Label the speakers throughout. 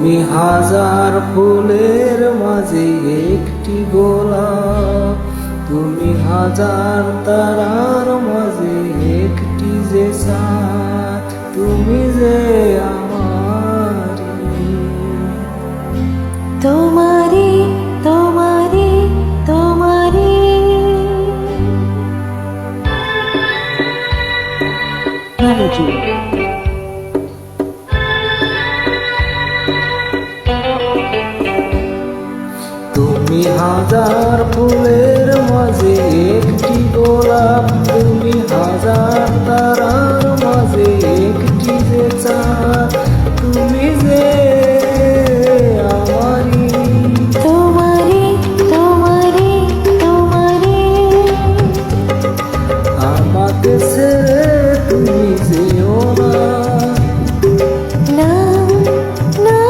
Speaker 1: তুমি হাজার ফুলের মাঝে একটি গোলাপ, তুমি হাজার তারার মাঝে একটি যে চাঁদ, তুমি যে আমারি।
Speaker 2: তোমারি তোমারি তোমারি
Speaker 3: Melody.
Speaker 1: তুমি হাজার ফুলের মাঝে একটি গোলাপ, তুমি হাজার তারার মাঝে একটি যে চাঁদ, তুমি যে আমারি।
Speaker 2: তোমারি তোমারি তোমারি
Speaker 1: আমাকে ছেড়ে তুমি যেও না,
Speaker 2: না না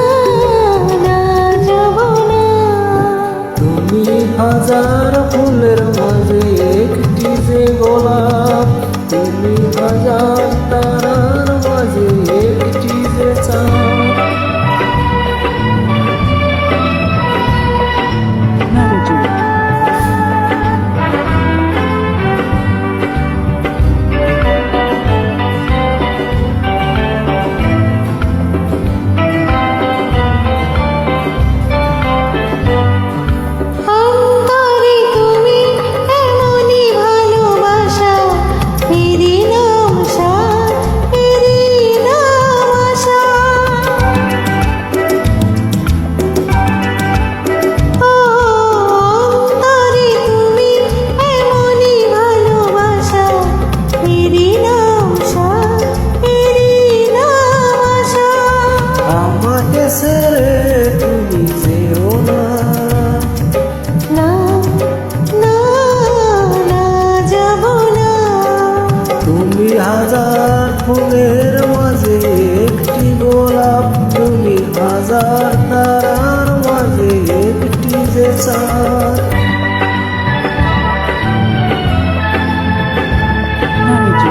Speaker 2: না যাব না।
Speaker 1: তুমি হাজার ফুলের মাঝে একটি যে গোলাপ, তুমি হাজার তারার মাঝে একটি যে চাঁদ।
Speaker 3: Melody.
Speaker 2: অন্তরে তুমি এমনই ভালোবাসা, এরই নাম সাথ, এরই নাম আশা। ও অন্তরে তুমি এমনই ভালোবাসা, এরই নাম সাথ, এরই নাম আশা।
Speaker 1: আমাকে ছেড়ে তুমি যেও না,
Speaker 2: না না না যাব না।
Speaker 1: তুমি হাজার ফুলের মাঝে একটি গোলাপ, তুমি হাজার তারার মাঝে একটি যে চাঁদ।
Speaker 3: Melody.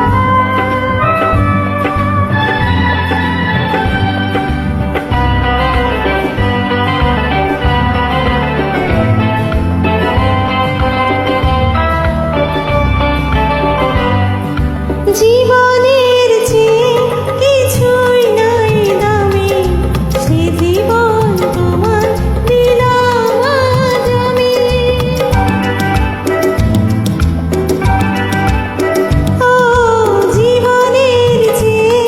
Speaker 2: জীবনের চেয়ে কিছুই নাই দামি, সে জীবন তোমার দিলাম আজ আমি। ও জীবনের চেয়ে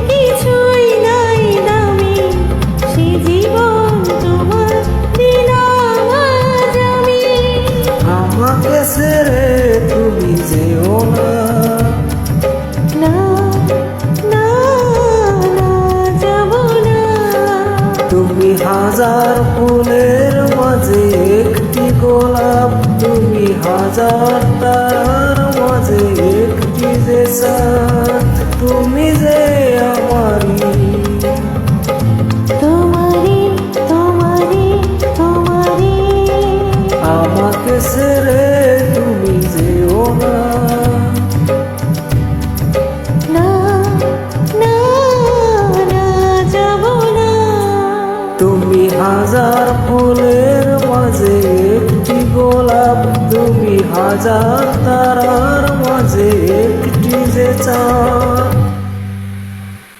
Speaker 2: কিছুই নাই দামি, সে জীবন তোমার দিলাম আজ আমি।
Speaker 1: আমাকে ছেড়ে তুমি যেও না,
Speaker 2: না না না যাব না।
Speaker 1: তুমি হাজার ফুলের মাঝে একটি গোলাপ, তুমি হাজার তারার মাঝে একটি যে চাঁদ, তুমি যে আমারি।
Speaker 2: তোমারি তোমারি তোমারি
Speaker 1: আমাকে ছেড়ে তুমি যেও না,
Speaker 2: না না না যাব না।
Speaker 1: তুমি হাজার ফুলের মাঝে একটি গোলাপ, তুমি হাজার তারার মাঝে একটি যে চাঁদ।